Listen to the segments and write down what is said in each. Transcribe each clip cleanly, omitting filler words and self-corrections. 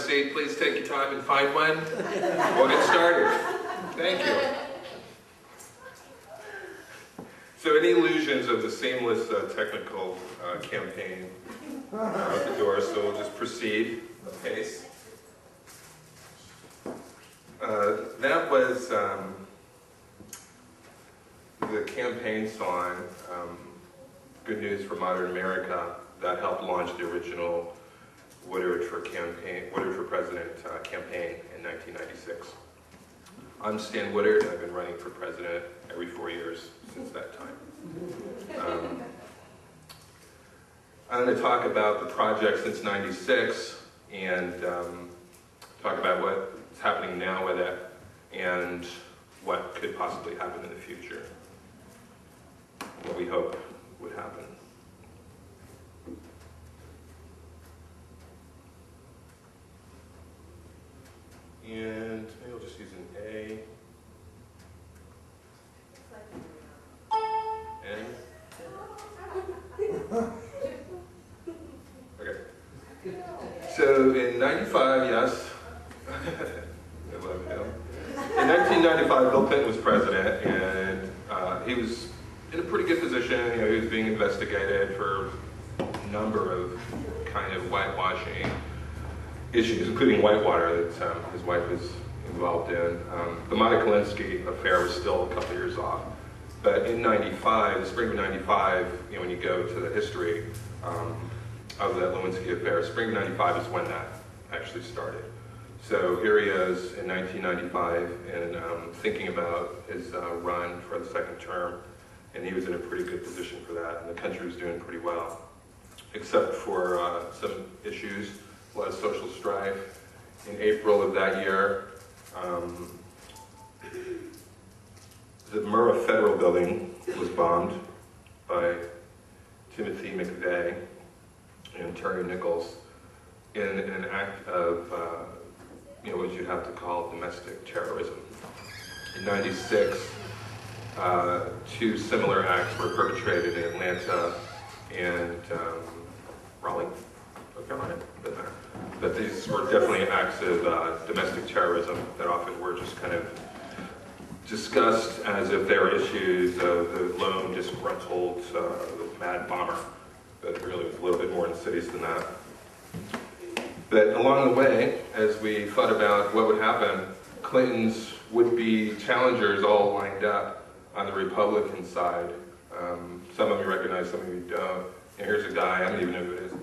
seat, please take your time and find one. We'll get started. Thank you. So any illusions of the seamless technical campaign out the door, so we'll just proceed at pace. That was the campaign song, Good News for Modern America, that helped launch the original Woodard for President campaign in 1996. I'm Stan Woodard, and I've been running for president every 4 years since that time. I'm going to talk about the project since '96 and talk about what's happening now with it and what could possibly happen in the future, what we hope would happen. And maybe I'll just use an A. N. Okay. So in '95, yes. I love him. In 1995, Bill Clinton was president, and he was in a pretty good position. You know, he was being investigated for a number of kind of whitewashing issues, including Whitewater that his wife was involved in. The Monica Lewinsky affair was still a couple years off. But in '95, the spring of '95, you know, when you go to the history of the Lewinsky affair, spring of '95 is when that actually started. So here he is in 1995 and thinking about his run for the second term, and he was in a pretty good position for that, and the country was doing pretty well, except for some issues, a lot of social strife. In April of that year, the Murrah Federal Building was bombed by Timothy McVeigh and Terry Nichols in an act of, you know, what you'd have to call domestic terrorism. In '96, two similar acts were perpetrated in Atlanta and Raleigh, North Carolina. But these were definitely acts of domestic terrorism that often were just kind of discussed as if they were issues of the lone, disgruntled, mad bomber. But really was a little bit more insidious than that. But along the way, as we thought about what would happen, Clinton's would-be challengers all lined up on the Republican side. Some of you recognize, some of you don't. And here's a guy, I don't even know who it is.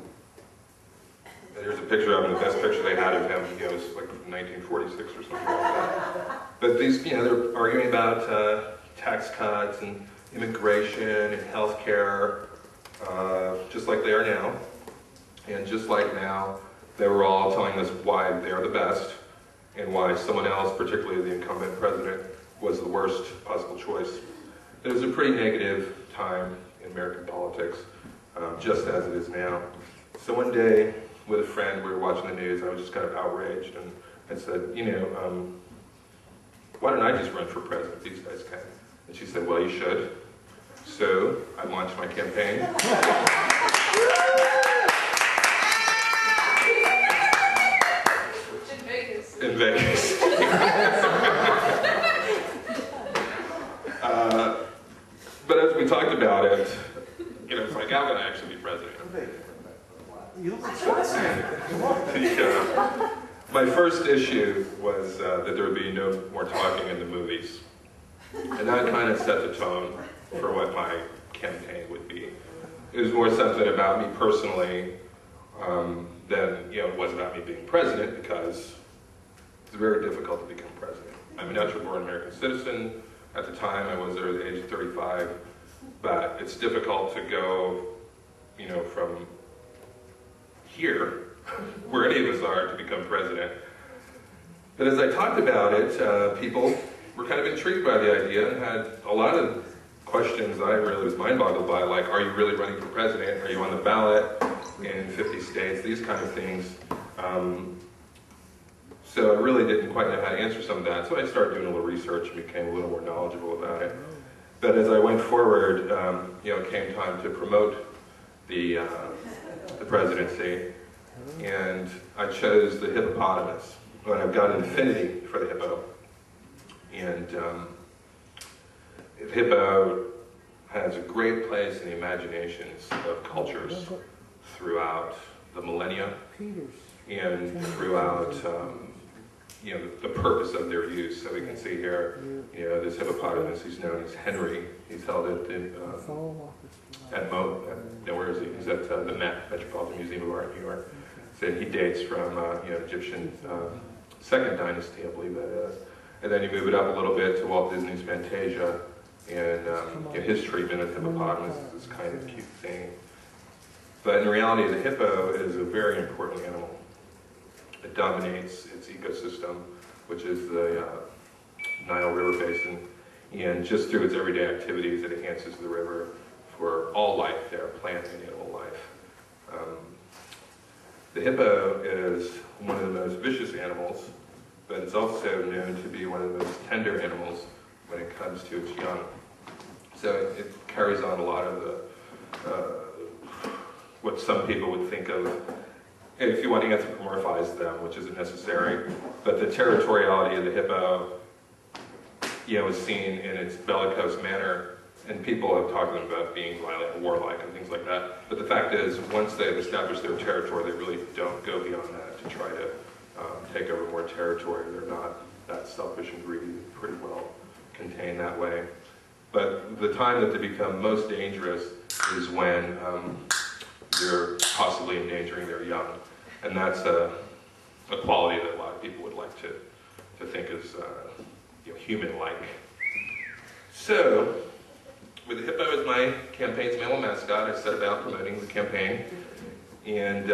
There's a picture of him, the best picture they had of him, you know, it was like 1946 or something like that. But these, you know, they're arguing about tax cuts and immigration and health care, just like they are now. And just like now, they were all telling us why they're the best and why someone else, particularly the incumbent president, was the worst possible choice. It was a pretty negative time in American politics, just as it is now. So one day, with a friend, we were watching the news, I was just kind of outraged, and I said, you know, why don't I just run for president? These guys can. And she said, well, you should. So I launched my campaign. In Vegas. But as we talked about it, you know, it's like, how can I actually be president? You look like my first issue was that there would be no more talking in the movies. And that kind of set the tone for what my campaign would be. It was more something about me personally than, you know, it was about me being president, because it's very difficult to become president. I'm a natural-born American citizen. At the time, I was there at the age of 35. But it's difficult to go, you know, from here, where any of us are, to become president. But as I talked about it, people were kind of intrigued by the idea and had a lot of questions I really was mind-boggled by, like, are you really running for president? Are you on the ballot in 50 states? These kind of things. So I really didn't quite know how to answer some of that. So I started doing a little research and became a little more knowledgeable about it. But as I went forward, you know, it came time to promote the presidency. and I chose the hippopotamus. But I've got an affinity for the hippo. And the hippo has a great place in the imaginations of cultures throughout the millennia and throughout the purpose of their use. So we can see here, this hippopotamus, he's known as Henry. He's held it where is he? He's at the Met, Metropolitan Museum of Art in New York. So he dates from Egyptian Second Dynasty, I believe that is. And then you move it up a little bit to Walt Disney's Fantasia, and his treatment of hippopotamus is this kind of cute thing. But in reality, the hippo is a very important animal. It dominates its ecosystem, which is the Nile River Basin, and just through its everyday activities, it enhances the river for all life there, plant and animal life. The hippo is one of the most vicious animals, but it's also known to be one of the most tender animals when it comes to its young. So it carries on a lot of the, what some people would think of, if you want to anthropomorphize them, which isn't necessary, but the territoriality of the hippo, is seen in its bellicose manner, and people have talked to them about being violent and warlike and things like that. But the fact is, once they've established their territory, they really don't go beyond that to try to take over more territory. They're not that selfish and greedy, pretty well contained that way. But the time that they become most dangerous is when you're possibly endangering their young. And that's a quality that a lot of people would like to think is human-like. So, with the hippo as my campaign's male mascot, I set about promoting the campaign and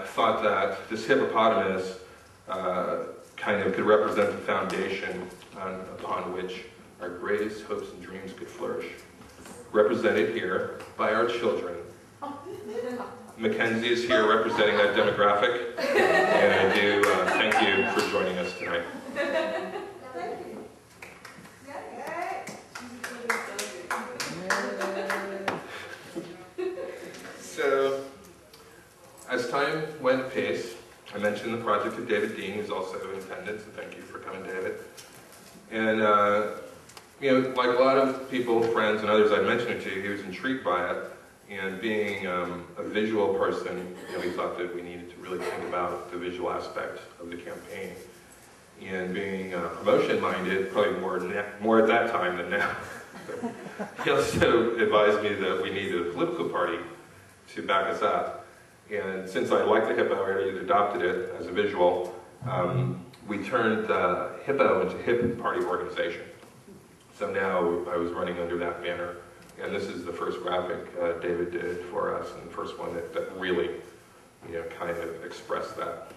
thought that this hippopotamus kind of could represent the foundation upon which our greatest hopes and dreams could flourish. Represented here by our children. Mackenzie is here representing that demographic, and I do thank you for joining us tonight. Thank you. So, as time went apace, I mentioned the project to David Dean, who's also in attendance, and thank you for coming, David. And, like a lot of people, friends, and others I mentioned it to, he was intrigued by it. And being a visual person, we thought that we needed to really think about the visual aspect of the campaign. And being promotion-minded, probably more at that time than now, he also advised me that we needed a political party to back us up. And since I liked the hippo, I already adopted it as a visual, we turned the hippo into a hip party organization. So now I was running under that banner. And this is the first graphic David did for us, and the first one that really, kind of expressed that.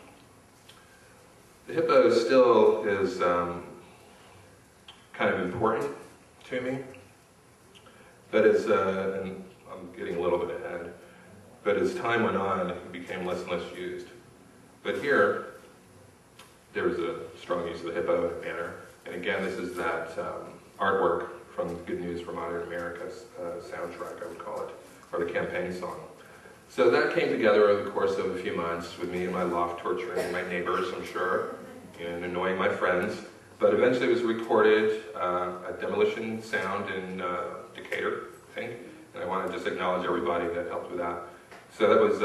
The hippo still is kind of important to me, but as, and I'm getting a little bit ahead, but as time went on, it became less and less used. But here, there's a strong use of the hippo in a banner, and again, this is that artwork from Good News for Modern America's soundtrack, I would call it, or the campaign song. So that came together over the course of a few months with me in my loft torturing my neighbors, I'm sure, and annoying my friends. But eventually it was recorded at Demolition Sound in Decatur, I think, and I want to just acknowledge everybody that helped with that. So that was,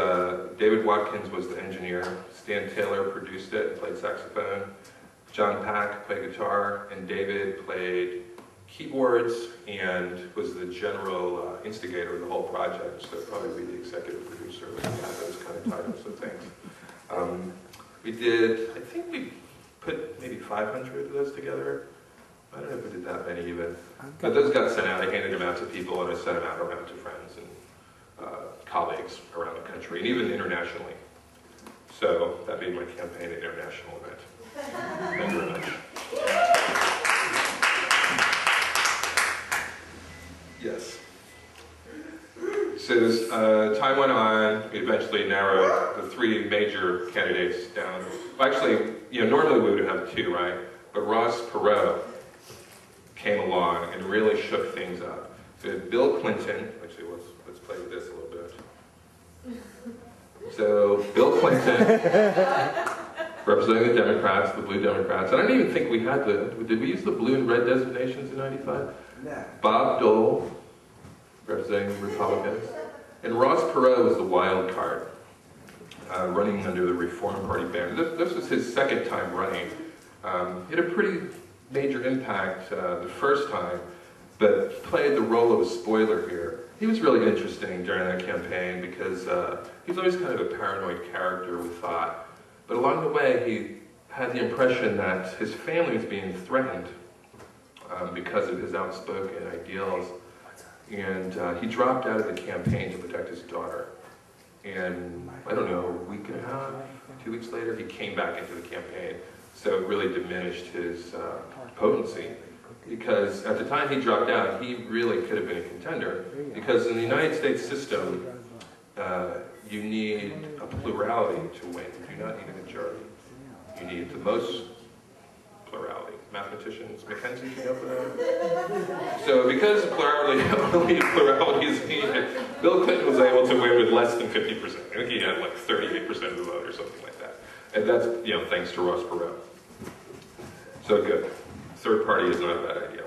David Watkins was the engineer, Stan Taylor produced it and played saxophone, John Pack played guitar, and David played keyboards and was the general instigator of the whole project, so probably the executive producer, those kind of titles and things. We did, I think we put maybe 500 of those together. I don't know if we did that many even. But those got sent out. I handed them out to people, and I sent them out around to friends and colleagues around the country, and even internationally. So that made my campaign an international event. Thank you very much. Yes. So as time went on, we eventually narrowed the three major candidates down. Well, actually, normally we would have two, right? But Ross Perot came along and really shook things up. So Bill Clinton, actually, let's play with this a little bit. So Bill Clinton, representing the Democrats, the Blue Democrats, and I don't even think we had did we use the blue and red designations in '95? No. Bob Dole, representing the Republicans, and Ross Perot was the wild card, running under the Reform Party banner. This was his second time running. He had a pretty major impact the first time, but played the role of a spoiler here. He was really interesting during that campaign because he was always kind of a paranoid character, we thought. But along the way, he had the impression that his family was being threatened because of his outspoken ideals. And he dropped out of the campaign to protect his daughter. And I don't know, a week and a half, 2 weeks later, he came back into the campaign. So it really diminished his potency. Because at the time he dropped out, he really could have been a contender. Because in the United States system, you need a plurality to win. You do not need a majority. You need the most plurality. Mathematicians, Mackenzie came up with that. So because plurality, only plurality is needed, Bill Clinton was able to win with less than 50%. I think he had like 38% of the vote or something like that. And that's, thanks to Ross Perot. So good. Third party is not a bad idea.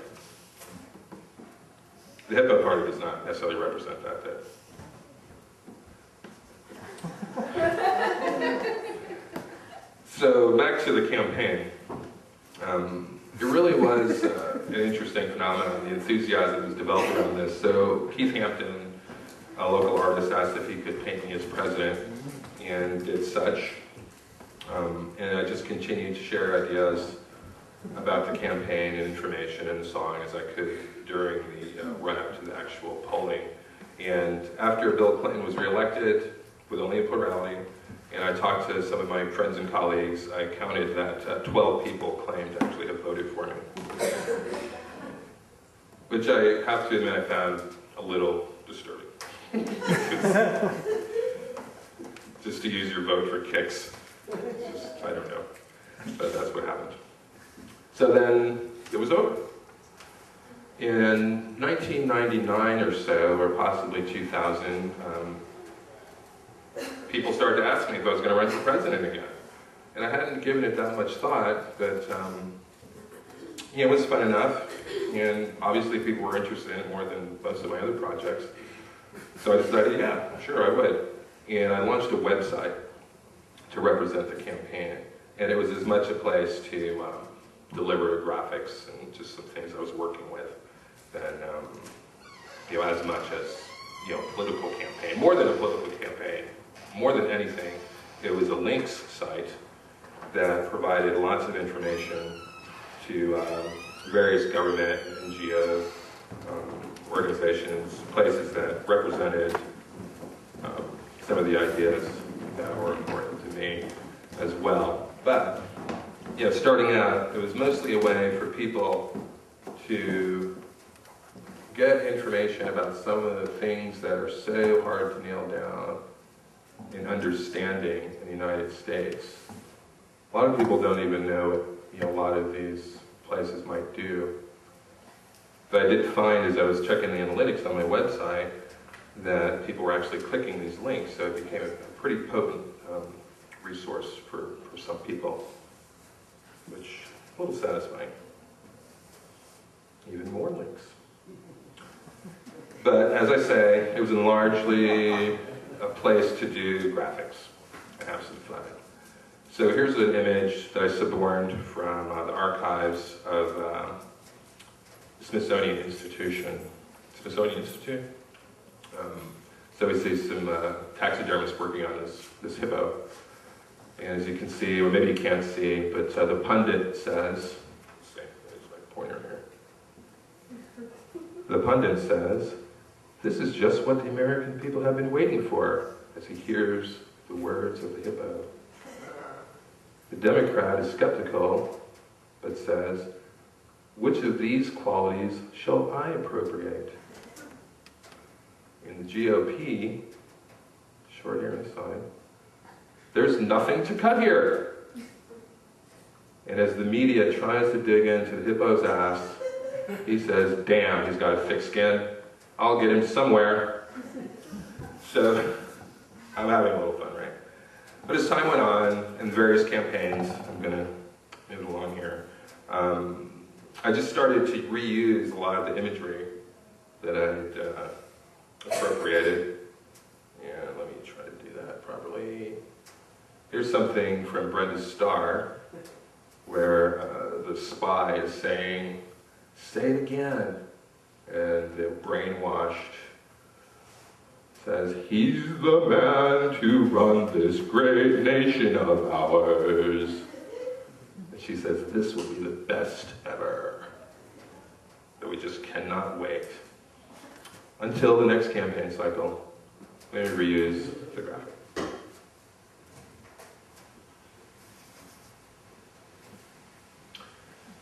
The Hippo Party does not necessarily represent that. So back to the campaign. It really was an interesting phenomenon. The enthusiasm was developed around this. So Keith Hampton, a local artist, asked if he could paint me as president, and did such. And I just continued to share ideas about the campaign and information and the song as I could during the run-up to the actual polling. And after Bill Clinton was reelected with only a plurality, and I talked to some of my friends and colleagues, I counted that 12 people claimed to actually have voted for me. Which I have to admit I found a little disturbing. Just to use your vote for kicks. I don't know, but that's what happened. So then it was over. In 1999 or so, or possibly 2000, people started to ask me if I was going to run for president again. And I hadn't given it that much thought, but it was fun enough. And obviously people were interested in it more than most of my other projects. So I decided, yeah, sure, I would. And I launched a website to represent the campaign. And it was as much a place to deliver graphics and just some things I was working with than, as much as, political campaign. More than a political campaign. More than anything, it was a links site that provided lots of information to various government and NGO organizations, places that represented some of the ideas that were important to me as well. But, starting out, it was mostly a way for people to get information about some of the things that are so hard to nail down in understanding in the United States. A lot of people don't even know what a lot of these places might do. But I did find as I was checking the analytics on my website that people were actually clicking these links, so it became a pretty potent resource for some people, which is a little satisfying. Even more links. But as I say, it was largely a place to do graphics and have some fun. So here's an image that I suborned from the archives of the Smithsonian Institution. Smithsonian Institute? So we see some taxidermists working on this hippo. And as you can see, or maybe you can't see, but the pundit says, let's see, there's my pointer here. The pundit says, "This is just what the American people have been waiting for," as he hears the words of the hippo. The Democrat is skeptical, but says, "Which of these qualities shall I appropriate?" In the GOP, short here on the side, "There's nothing to cut here." And as the media tries to dig into the hippo's ass, he says, "Damn, he's got a thick skin. I'll get him somewhere." So, I'm having a little fun, right? But as time went on, and various campaigns, I'm going to move along here, I just started to reuse a lot of the imagery that I'd appropriated. Yeah, let me try to do that properly. Here's something from Brenda's Star, where the spy is saying, "Say it again," and the brainwashed says, "He's the man to run this great nation of ours." And she says, "This will be the best ever." That we just cannot wait until the next campaign cycle. Maybe reuse the graphic.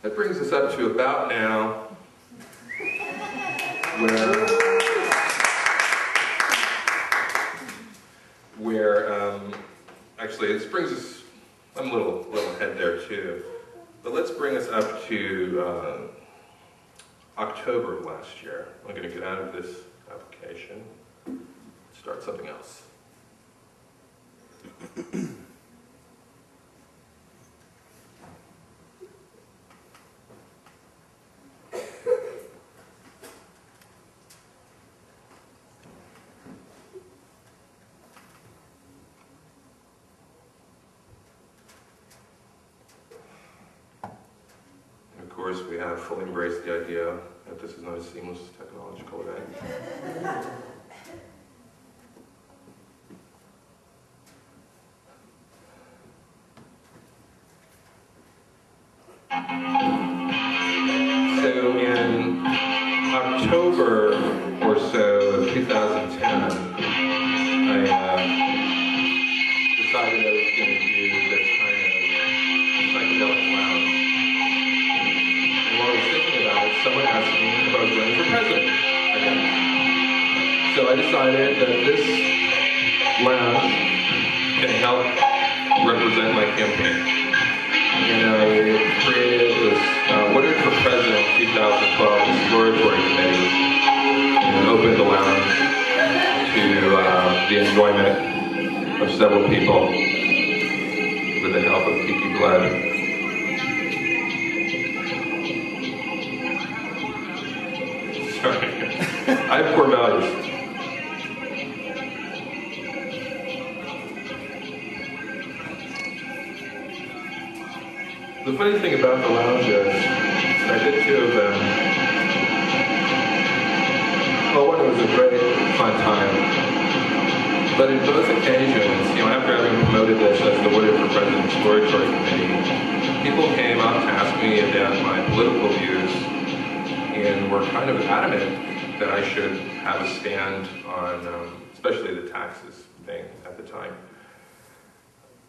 That brings us up to about now, where actually this brings us, I'm a little ahead there too, but let's bring us up to October of last year. I'm going to get out of this application, start something else. Of course, we have fully embraced the idea that this is not a seamless technological event. So in October or so of 2010, I decided I was going to do this kind of psychedelic lounge. And while I was thinking about it, someone asked me if I was running for president again. So I decided that this lounge can help represent my campaign. And I created this Woodard for President 2012 exploratory committee and opened the lounge to the enjoyment of several people with the help of Kiki Blood. Sorry, I have core values. The funny thing about the lounge is, I did two of them. Well, one, it was a great, fun time. But in both occasions, after having promoted this as the Woodard for President Exploratory Committee, people came up to ask me about my political views and were kind of adamant that I should have a stand on, especially the taxes thing at the time.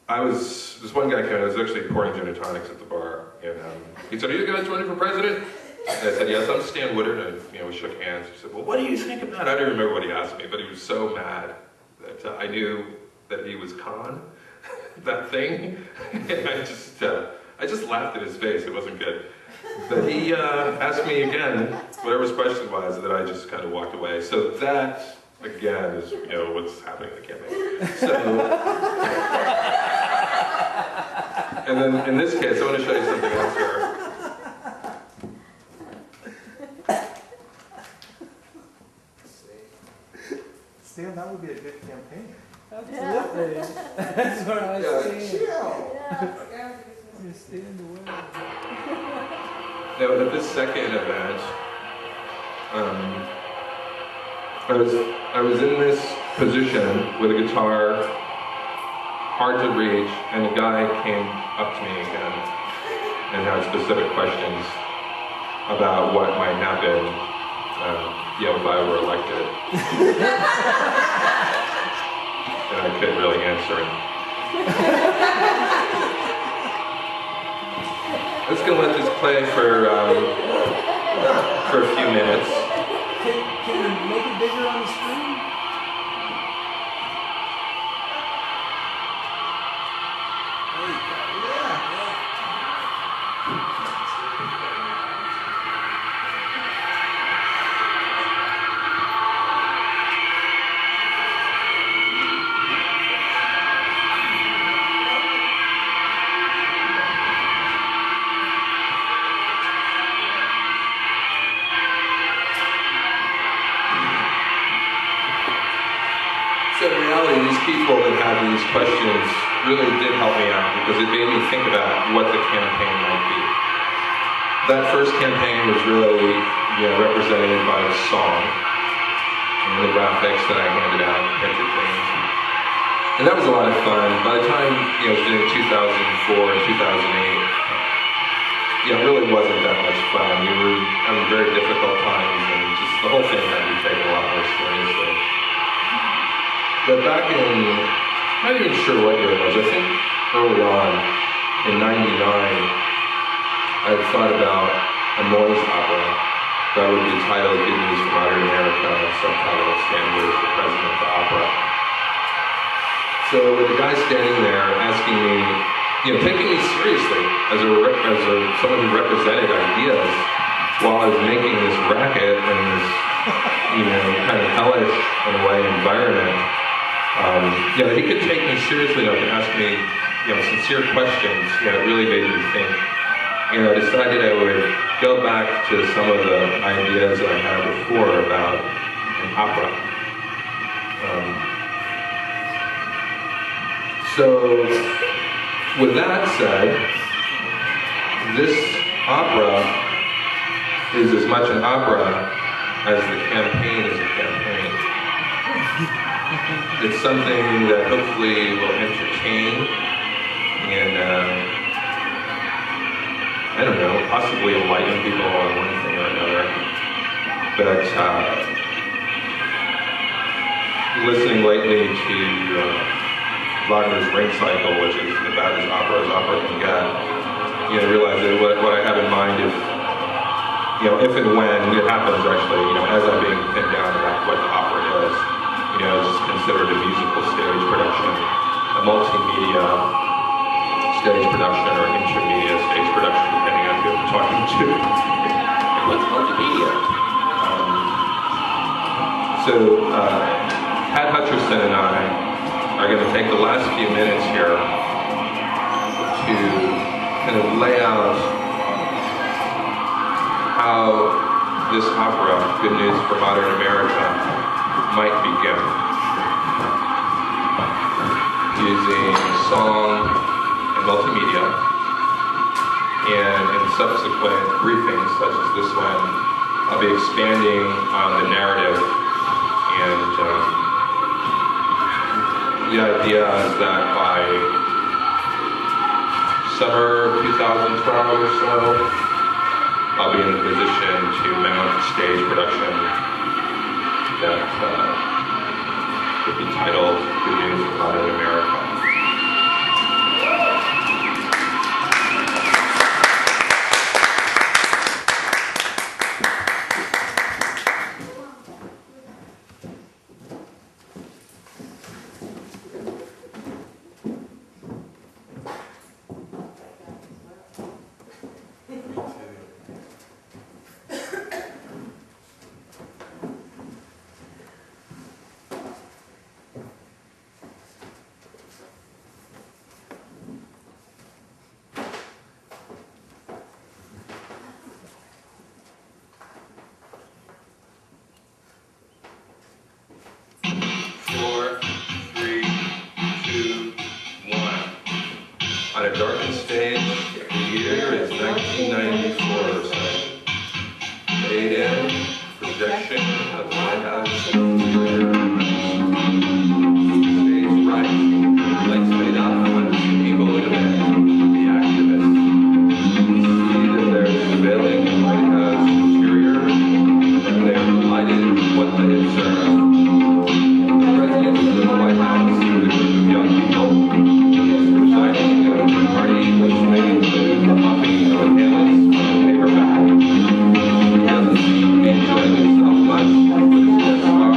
This one guy came in, I was actually pouring gin and tonics at the bar, and he said, "Are you guys running for president?" And I said, "Yes, I'm Stan Woodard," and we shook hands. He said, "Well, what do you think about it?" I don't remember what he asked me, but he was so mad that I knew that he was con, that thing, and I just laughed at his face. It wasn't good. But he asked me again, whatever his question was, that I just kind of walked away. So that, again, is what's happening in the campaign. So. And then in this case, I want to show you something else here. Stan, that would be a good campaign. Absolutely. That's what I was saying. Yeah. You stand away. Now, at this second event, I was in this position with a guitar, hard to reach, and a guy came up to me again and had specific questions about what might happen if I were elected. And I couldn't really answer him. I'm just going to let this play for a few minutes. Can you make it bigger on the screen? reality, these people that had these questions really did help me out because it made me think about what the campaign might be. That first campaign was really represented by a song and the graphics that I handed out, printed things. And that was a lot of fun. By the time I was doing 2004 and 2008, it really wasn't that much fun. We were having very difficult times, and just the whole thing had to be taken a lot more seriously. But back in, I'm not even sure what year it was, I think early on, in '99, I had thought about a noise opera that would be titled Good News for Modern America, and subtitled Stand with the President of the Opera. So with the guy standing there asking me, taking me seriously as someone who represented ideas while I was making this racket and this, kind of hellish in a way environment. He could take me seriously enough to ask me, sincere questions. It really made me think. I decided I would go back to some of the ideas that I had before about an opera. So, with that said, this opera is as much an opera as the campaign is a campaign. It's something that hopefully will entertain and, possibly enlighten people on one thing or another. But listening lately to Wagner's Ring Cycle, which is about as opera can get, realize that what I have in mind is, if and when it happens actually, as I'm being pinned down about what the opera is, it's considered a musical stage production, a multimedia stage production, or intermedia stage production, depending on who I'm talking to. What's multimedia? So, Pat Hutcherson and I are going to take the last few minutes here to kind of lay out how this opera, Good News for Modern America, might begin. Using song and multimedia, and in subsequent briefings such as this one, I'll be expanding on the narrative, and the idea is that by summer 2012 or so, I'll be in a position to mount a stage production that would be titled Good News for Modern America. On a darkened stage, the year is 1994 or so. Made in projection of the White House interior. Stage right, lights made up on the people in the activists. See that they're surveilling the White House interior, and they are delighted with what they observe. The president of the White House with a group of young people presiding at a party which may include the popping of inhalants on a paperback. He doesn't seem to be enjoying himself much with his guest star.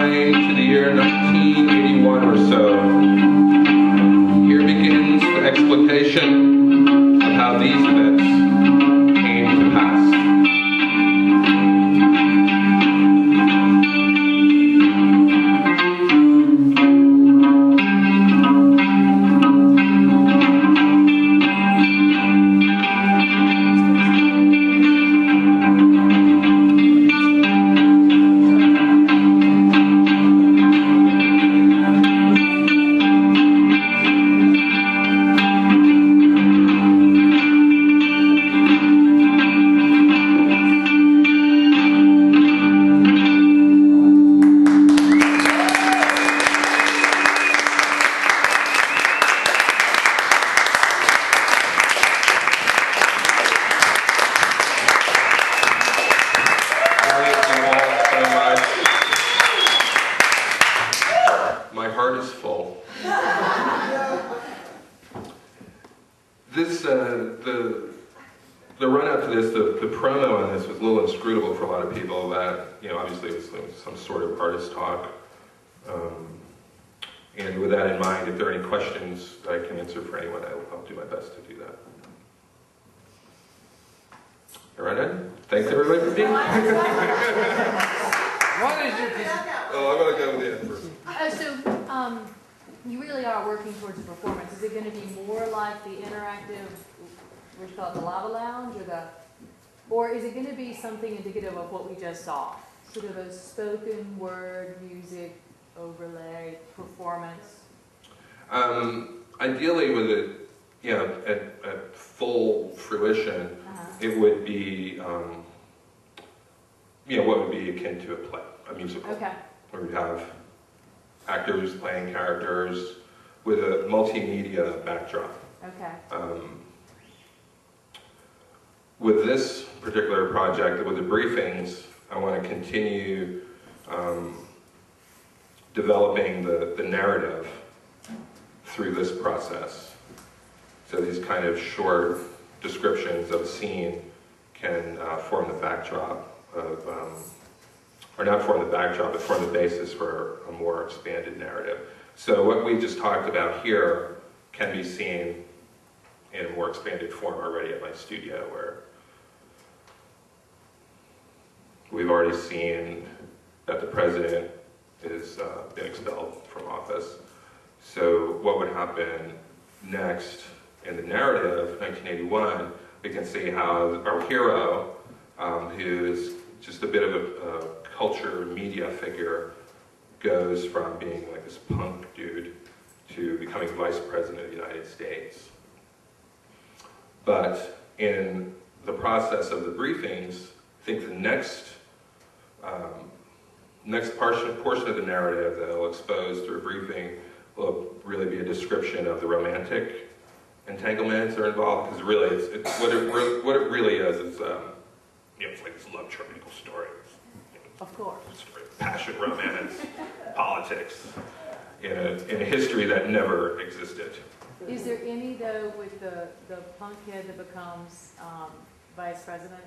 rewind to the year 1981 or so. Here begins the explication of how these events came to pass. The run-up to this, the promo on this was a little inscrutable for a lot of people. That, obviously it was some sort of artist talk. And with that in mind, if there are any questions that I can answer for anyone, I'll do my best to do that. All right, Ed? Thanks everybody for being here. What is your Oh, I'm going to go with Ed first. So, you really are working towards a performance. Is it going to be more like the interactive, what do you call it, the lava lounge, or is it going to be something indicative of what we just saw? Sort of a spoken word, music, overlay, performance? Ideally, with it, at full fruition, it would be, what would be akin to a play, a musical. Okay. Where we have actors playing characters with a multimedia backdrop. Okay. With this particular project, with the briefings, I want to continue developing the narrative through this process. So these kind of short descriptions of a scene can form the backdrop of, or not form the backdrop, but form the basis for a more expanded narrative. So what we just talked about here can be seen in a more expanded form already at my studio, where we've already seen that the president has been expelled from office. So what would happen next in the narrative, 1981, we can see how our hero, who is just a bit of a culture media figure, goes from being like this punk dude to becoming vice president of the United States. But in the process of the briefings, I think the next portion of the narrative that I'll expose through a briefing will really be a description of the romantic entanglements that are involved, because really, what it really is it's like this love triangle story. Of course. Story of passion, romance, politics, in a history that never existed. Is there any, though, with the punk kid that becomes vice president,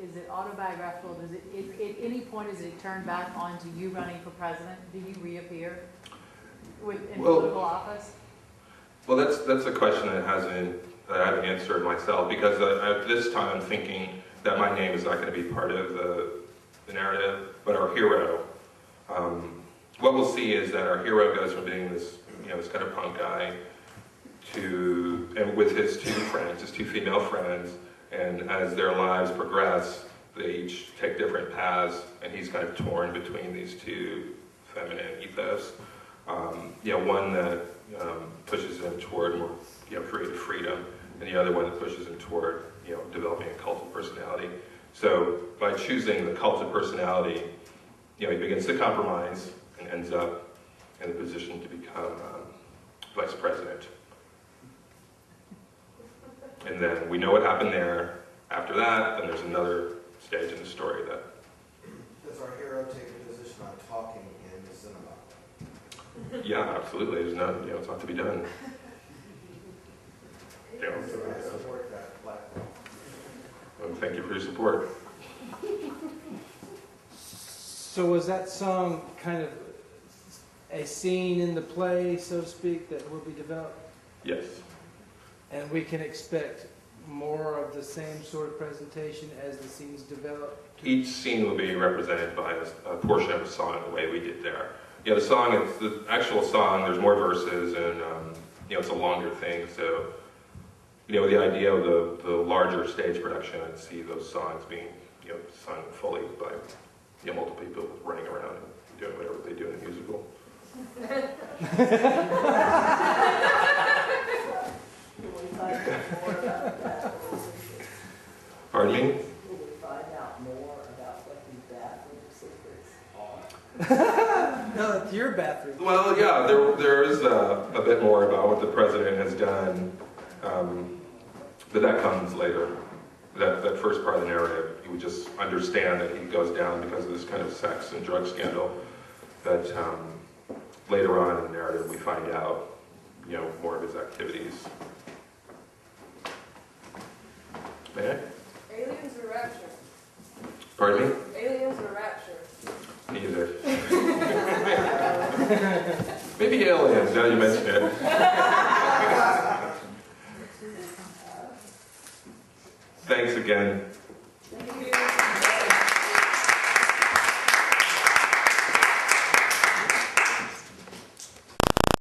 is it autobiographical? Does it, at any point, is it turned back onto you running for president? Do you reappear in political office? Well, that's a question that I haven't answered myself, because at this time I'm thinking that my name is not going to be part of the narrative, but our hero. What we'll see is that our hero goes from being this, this kind of punk guy and with his two female friends, and as their lives progress, they each take different paths, and he's kind of torn between these two feminine ethos. One that pushes him toward more, creative freedom, and the other one that pushes him toward, developing a cult of personality. So by choosing the cult of personality, he begins to compromise and ends up in a position to become vice president. And then we know what happened there. After that, then there's another stage in the story that... Does our hero take a position on talking in the cinema? Yeah, absolutely. There's not, it's not to be done. So I support that platform. Well, thank you for your support. So was that some kind of a scene in the play, so to speak, that will be developed? Yes. And we can expect more of the same sort of presentation as the scenes develop? Each scene will be represented by a portion of a song the way we did there. Yeah, the song, it's the actual song, there's more verses and, it's a longer thing, so, the idea of the larger stage production, I'd see those songs being, sung fully by, multiple people running around and doing whatever they do in a musical. Pardon me? Will we find out more about what these bathroom secrets are? No, it's your bathroom. Well, yeah, there is a bit more about what the president has done, but that comes later. That first part of the narrative, you would just understand that he goes down because of this kind of sex and drug scandal. But later on in the narrative, we find out, more of his activities. May I? Aliens or rapture? Pardon me? Aliens or rapture? Neither. Maybe aliens, now you mention it. Thanks again.